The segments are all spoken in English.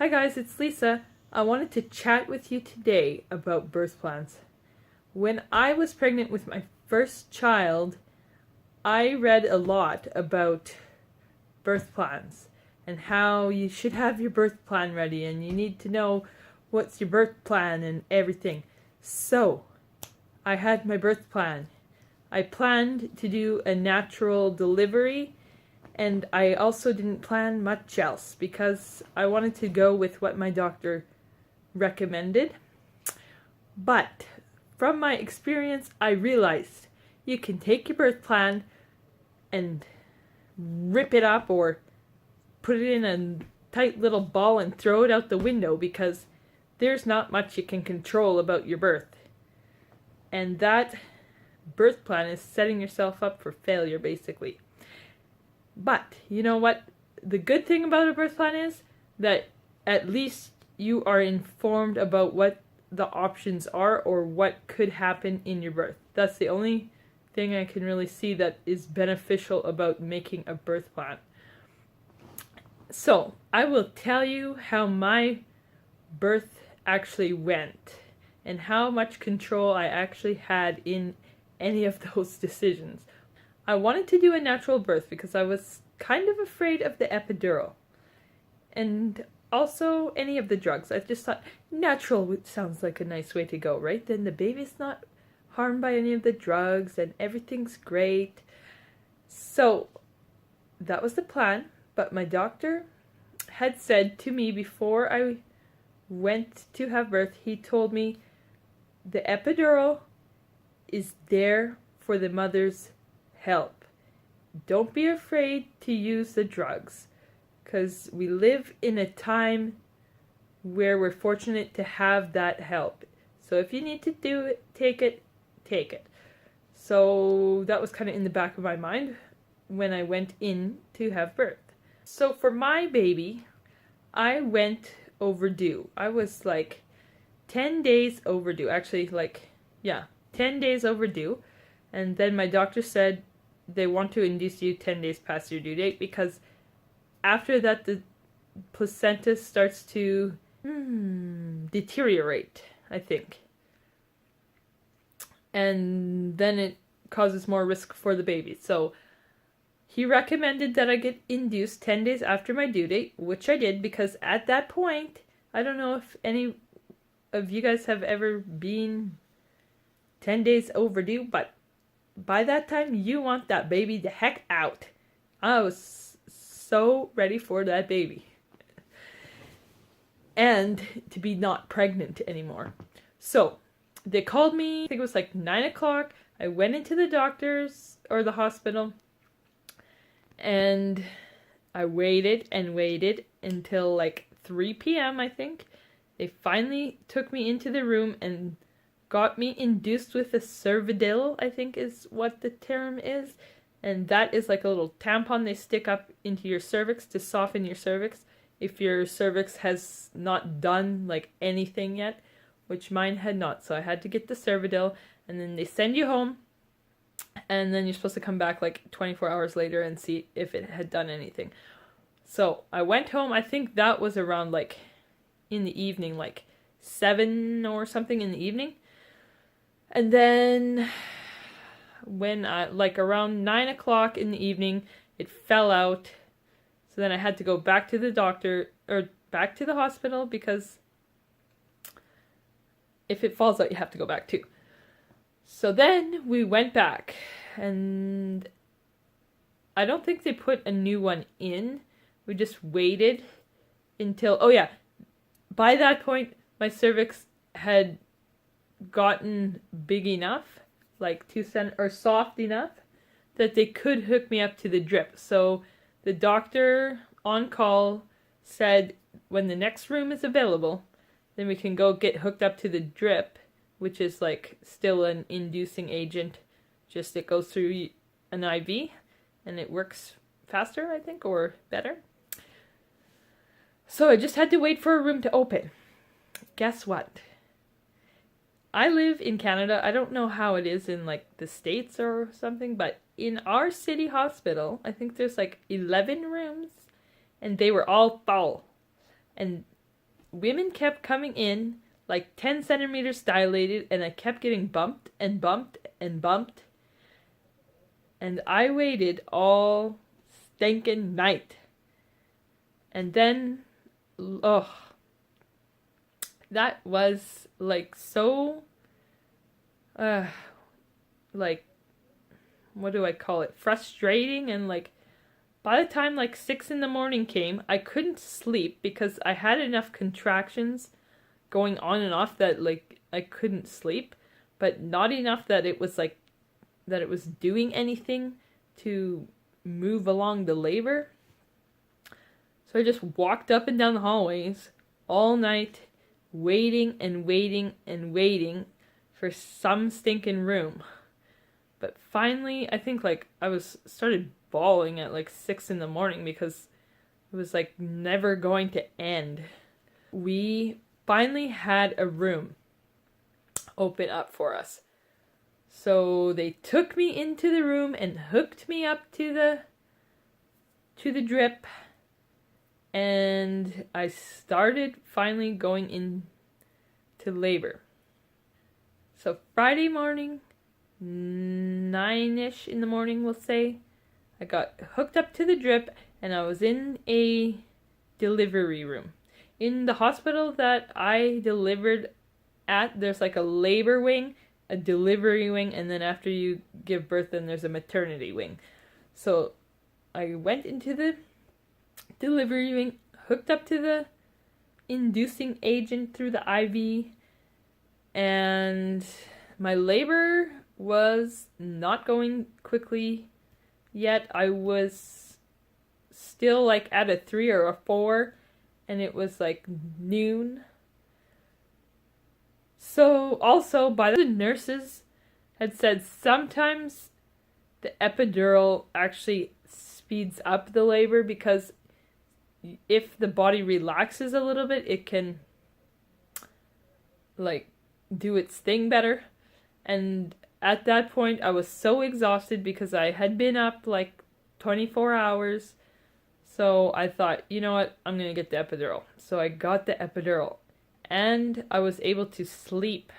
Hi guys, it's Lisa. I wanted to chat with you today about birth plans. When I was pregnant with my first child, I read a lot about birth plans and how you should have your birth plan ready and you need to know what's your birth plan and everything. So, I had my birth plan. I planned to do a natural delivery, and I also didn't plan much else because I wanted to go with what my doctor recommended. But from my experience, I realized you can take your birth plan and rip it up or put it in a tight little ball and throw it out the window because there's not much you can control about your birth. And that birth plan is setting yourself up for failure, basically. But you know what? The good thing about a birth plan is that at least you are informed about what the options are or what could happen in your birth. That's the only thing I can really see that is beneficial about making a birth plan. So, I will tell you how my birth actually went and how much control I actually had in any of those decisions. I wanted to do a natural birth because I was kind of afraid of the epidural and also any of the drugs. I just thought natural sounds like a nice way to go, right? Then the baby's not harmed by any of the drugs and everything's great. So that was the plan, but my doctor had said to me before I went to have birth, he told me the epidural is there for the mother's help. Don't be afraid to use the drugs because we live in a time where we're fortunate to have that help. So if you need to do it, take it, take it. So that was kind of in the back of my mind when I went in to have birth. So for my baby, I went overdue. I was like 10 days overdue. Actually, 10 days overdue. And then my doctor said they want to induce you 10 days past your due date because after that the placenta starts to deteriorate, I think. And then it causes more risk for the baby. So he recommended that I get induced 10 days after my due date, which I did because at that point, I don't know if any of you guys have ever been 10 days overdue, but by that time, you want that baby the heck out. I was so ready for that baby. And to be not pregnant anymore. So, they called me, I think it was like 9 o'clock. I went into the doctor's or the hospital. And I waited and waited until like 3 p.m., I think. They finally took me into the room and got me induced with a Cervidil, I think is what the term is. And that is like a little tampon they stick up into your cervix to soften your cervix if your cervix has not done like anything yet, which mine had not. So I had to get the Cervidil, and then they send you home, and then you're supposed to come back like 24 hours later and see if it had done anything. So I went home. I think that was around like in the evening, like 7 or something in the evening. And then when around 9 o'clock in the evening, it fell out. So then I had to go back to the doctor, or back to the hospital, because if it falls out, you have to go back too. So then we went back, and I don't think they put a new one in. We just waited until, by that point, my cervix had gotten big enough, like 2 cm or soft enough, that they could hook me up to the drip. So the doctor on call said, when the next room is available, then we can go get hooked up to the drip, which is like still an inducing agent, just it goes through an IV and it works faster, I think, or better. So I just had to wait for a room to open. Guess what? I live in Canada. I don't know how it is in like the States or something, but in our city hospital, I think there's like 11 rooms and they were all full. And women kept coming in like 10 centimeters dilated, and I kept getting bumped and bumped and bumped. And I waited all stinking night. And then, that was like so, like, what do I call it? Frustrating. And like, by the time like 6 in the morning came, I couldn't sleep because I had enough contractions going on and off that like I couldn't sleep, but not enough that it was like that it was doing anything to move along the labor. So I just walked up and down the hallways all night, waiting and waiting and waiting for some stinking room. But finally, I think like I started bawling at like 6 in the morning because it was like never going to end. We finally had a room open up for us. So they took me into the room and hooked me up to the drip, and I started finally going into labor. So Friday morning, 9ish in the morning, we'll say, I got hooked up to the drip and I was in a delivery room. In the hospital that I delivered at, there's like a labor wing, a delivery wing, and then after you give birth, then there's a maternity wing. So I went into the delivery wing, hooked up to the inducing agent through the IV, and my labor was not going quickly yet. I was still like at a 3 or a 4, and it was like noon. So also, by the nurses had said sometimes the epidural actually speeds up the labor because if the body relaxes a little bit, it can like do its thing better. And at that point, I was so exhausted because I had been up like 24 hours. So I thought, you know what, I'm going to get the epidural. So I got the epidural. And I was able to sleep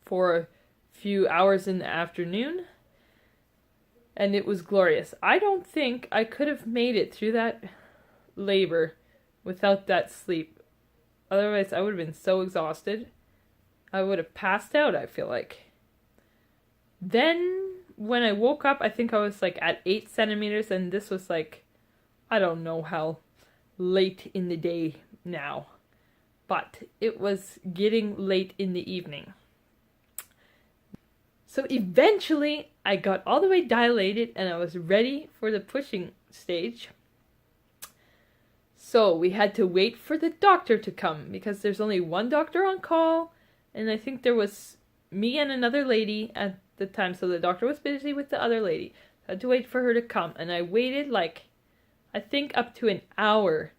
for a few hours in the afternoon. And it was glorious. I don't think I could have made it through that labor without that sleep. Otherwise, I would have been so exhausted. I would have passed out, I feel like. Then, when I woke up, I think I was like at 8 centimeters. And this was like, I don't know how late in the day now. But it was getting late in the evening. So eventually, I got all the way dilated and I was ready for the pushing stage. So we had to wait for the doctor to come because there's only one doctor on call. And I think there was me and another lady at the time. So the doctor was busy with the other lady. I had to wait for her to come. And I waited like, I think up to an hour.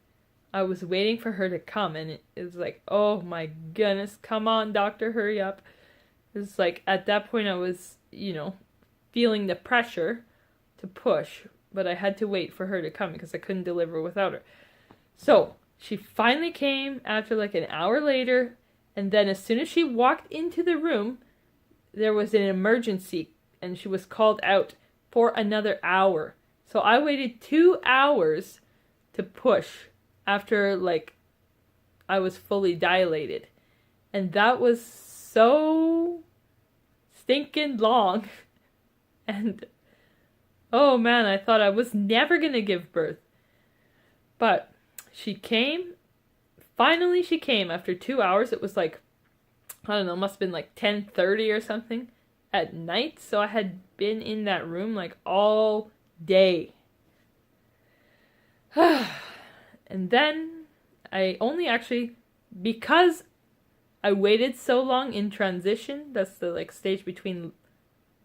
I was waiting for her to come, and it was like, oh my goodness, come on, doctor, hurry up. It's like, at that point I was, feeling the pressure to push, but I had to wait for her to come because I couldn't deliver without her. So, she finally came after like an hour later, and then as soon as she walked into the room, there was an emergency, and she was called out for another hour. So I waited 2 hours to push after like I was fully dilated. And that was so stinking long. And oh man, I thought I was never gonna give birth. But she came. Finally she came after 2 hours. It was like, I don't know, must have been like 10:30 or something at night. So I had been in that room like all day. And then I only actually, because I waited so long in transition, that's the like stage between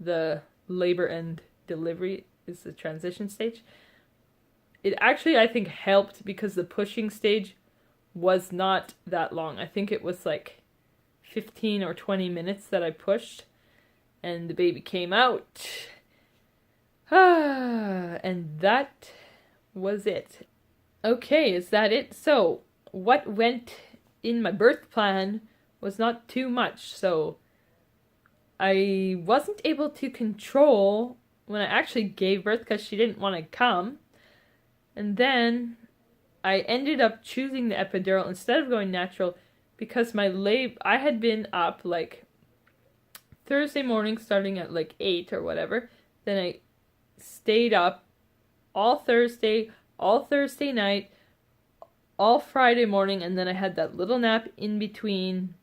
the labor and delivery is the transition stage. It actually, I think, helped because the pushing stage was not that long. I think it was like 15 or 20 minutes that I pushed and the baby came out. And that was it. Okay, is that it? So, what went in my birth plan was not too much, so I wasn't able to control when I actually gave birth because she didn't want to come. And then I ended up choosing the epidural instead of going natural because I had been up like Thursday morning starting at like 8 or whatever. Then I stayed up all Thursday night, all Friday morning, and then I had that little nap in between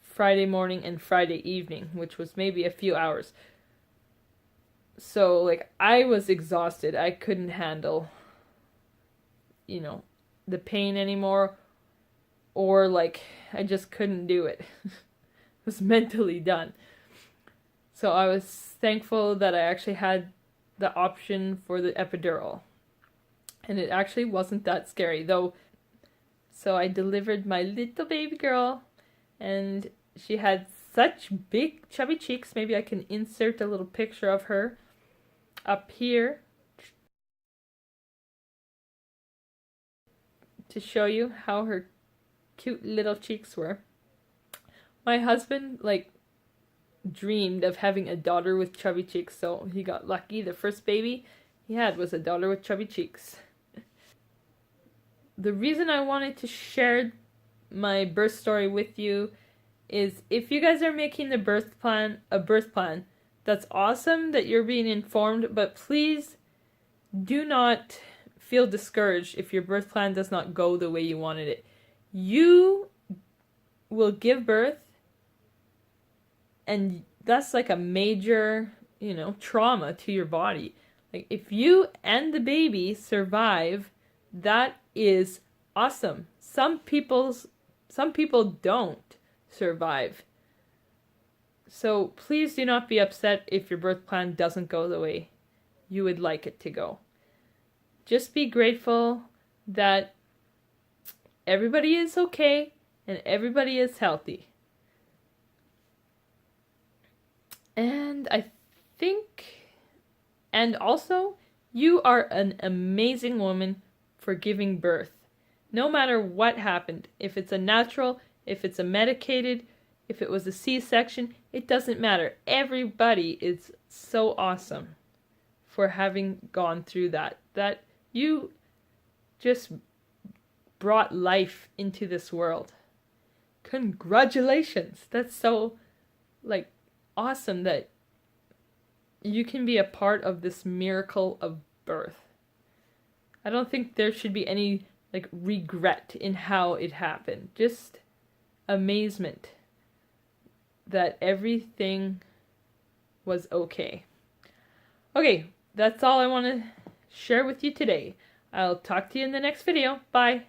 Friday morning and Friday evening, which was maybe a few hours. So, like, I was exhausted. I couldn't handle, the pain anymore, or like, I just couldn't do it. I was mentally done. So I was thankful that I actually had the option for the epidural. And it actually wasn't that scary, though. So I delivered my little baby girl, and she had such big chubby cheeks. Maybe I can insert a little picture of her up here to show you how her cute little cheeks were. My husband, like, dreamed of having a daughter with chubby cheeks, so he got lucky. The first baby he had was a daughter with chubby cheeks. The reason I wanted to share my birth story with you is if you guys are making a birth plan, that's awesome that you're being informed, but please do not feel discouraged if your birth plan does not go the way you wanted it. You will give birth, and that's like a major, trauma to your body. Like, if you and the baby survive, that is awesome. Some people don't survive. So please do not be upset if your birth plan doesn't go the way you would like it to go. Just be grateful that everybody is okay and everybody is healthy. And also, you are an amazing woman for giving birth. No matter what happened, if it's a natural, if it's a medicated, if it was a C-section, it doesn't matter. Everybody is so awesome for having gone through that. That you just brought life into this world. Congratulations! That's so, awesome that you can be a part of this miracle of birth. I don't think there should be any, regret in how it happened. Just amazement that everything was okay. Okay, that's all I want to share with you today. I'll talk to you in the next video. Bye!